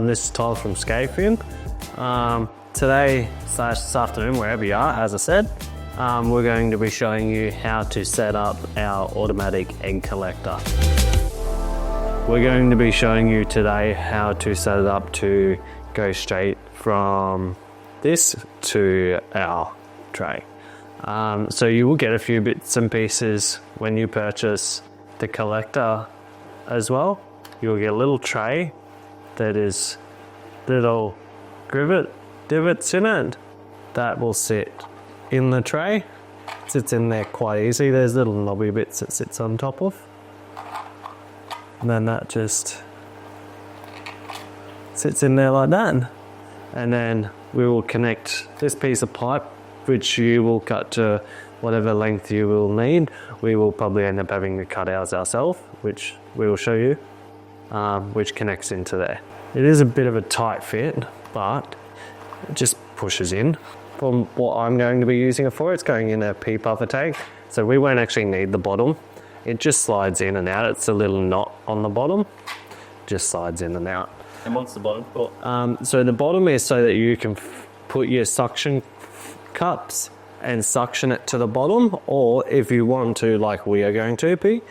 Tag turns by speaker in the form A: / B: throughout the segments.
A: This is Tyler from Scapefin. Today / this afternoon, wherever you are, as I said, we're going to be showing you how to set up our automatic egg collector. We're going to be showing you today how to set it up to go straight from this to our tray. So you will get a few bits and pieces when you purchase the collector as well. You'll get a little tray that is little divots in it that will sit in the tray. It sits in there quite easy. There's little knobby bits that sits on top of. And then that just sits in there like that. And then we will connect this piece of pipe, which you will cut to whatever length you will need. We will probably end up having to cut ours ourselves, which we will show you, which connects into there. It is a bit of a tight fit, but it just pushes in. From what I'm going to be using it for, it's going in a Pea Puffer tank, so we won't actually need the bottom. It just slides in and out. It's a little knot on the bottom, just slides in and out.
B: And what's the bottom for?
A: So the bottom is so that you can put your suction cups and suction it to the bottom, or if you want to, like we are going to be,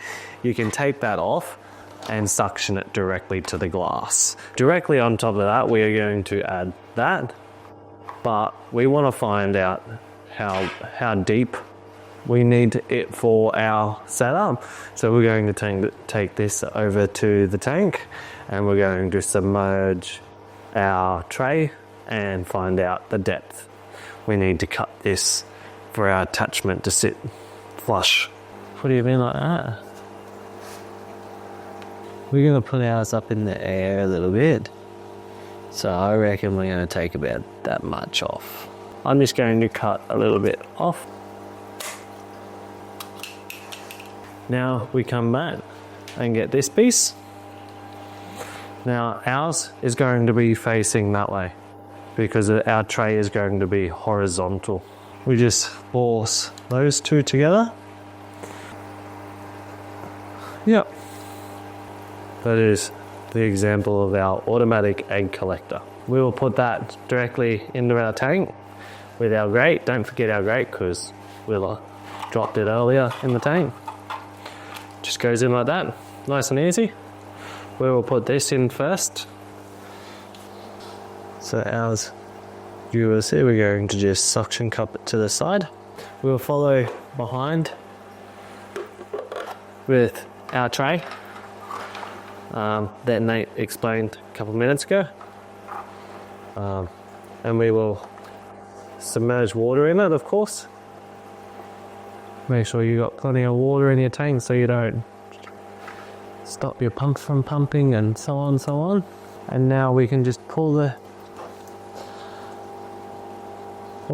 A: you can take that off and suction it directly to the glass. Directly on top of that, we are going to add that, but we want to find out how deep we need it for our setup. So we're going to take this over to the tank, and we're going to submerge our tray and find out the depth. We need to cut this for our attachment to sit flush. What do you mean like that? We're going to put ours up in the air a little bit. So I reckon we're going to take about that much off. I'm just going to cut a little bit off. Now we come back and get this piece. Now ours is going to be facing that way because our tray is going to be horizontal. We just force those two together. Yep. That is the example of our automatic egg collector. We will put that directly into our tank with our grate. Don't forget our grate because we'll dropped it earlier in the tank. Just goes in like that, nice and easy. We will put this in first. So ours, you will see, we're going to just suction cup it to the side. We'll follow behind with our tray that Nate explained a couple of minutes ago. And we will submerge water in it, of course. Make sure you got plenty of water in your tank so you don't stop your pump from pumping and so on, so on. And now we can just pull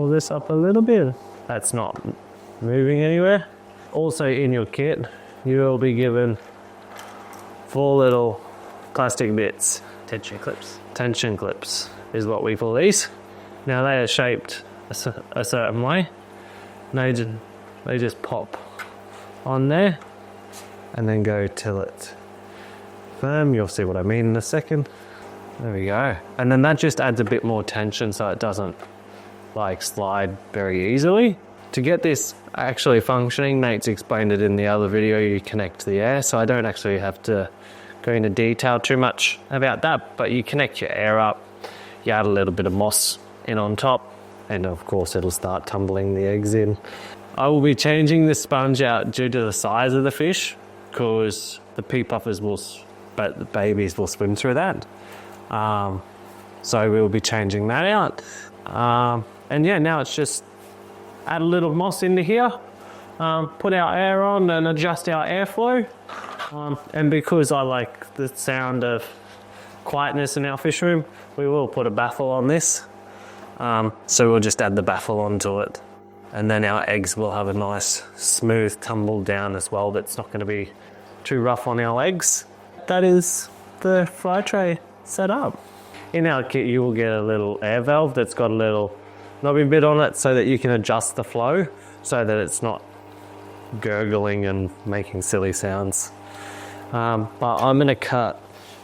A: this up a little bit. That's not moving anywhere. Also in your kit, you will be given 4 little plastic bits.
B: Tension clips.
A: Tension clips is what we call these. Now they are shaped a certain way. They just pop on there and then go till it's firm. You'll see what I mean in a second. There we go. And then that just adds a bit more tension so it doesn't like slide very easily. To get this actually functioning, Nate's explained it in the other video, you connect the air, so I don't actually have to go into detail too much about that, but you connect your air up, you add a little bit of moss in on top, and of course it'll start tumbling the eggs in. I will be changing the sponge out due to the size of the fish, because the Pea Puffers but the babies will swim through that. So we'll be changing that out. And yeah, now it's just add a little moss into here, put our air on and adjust our airflow. And because I like the sound of quietness in our fish room, we will put a baffle on this. So we'll just add the baffle onto it. And then our eggs will have a nice smooth tumble down as well. That's not going to be too rough on our eggs. That is the fry tray set up. In our kit you will get a little air valve that's got a little knobby bit on it so that you can adjust the flow so that it's not gurgling and making silly sounds. But I'm going to cut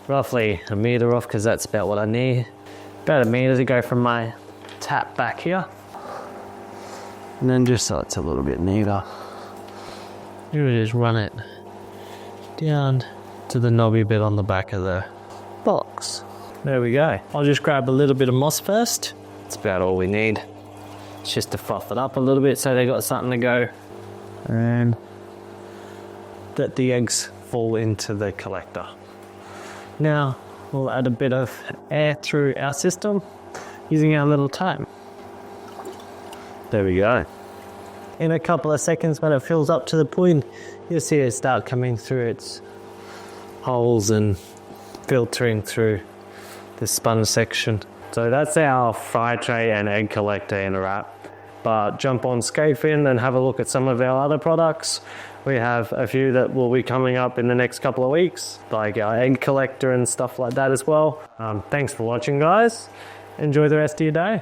A: roughly a meter off because that's about what I need. About a meter to go from my tap back here. And then just so it's a little bit neater, you just run it down to the knobby bit on the back of the box. There we go. I'll just grab a little bit of moss first. That's about all we need. It's just to froth it up a little bit so they got something to go. And let the eggs fall into the collector. Now we'll add a bit of air through our system using our little time. There we go. In a couple of seconds when it fills up to the point, you'll see it start coming through its holes and filtering through the sponge section. So that's our fry tray and egg collector in a wrap. But jump on Scapefin and have a look at some of our other products. We have a few that will be coming up in the next couple of weeks, like our egg collector and stuff like that as well. Thanks for watching, guys. Enjoy the rest of your day.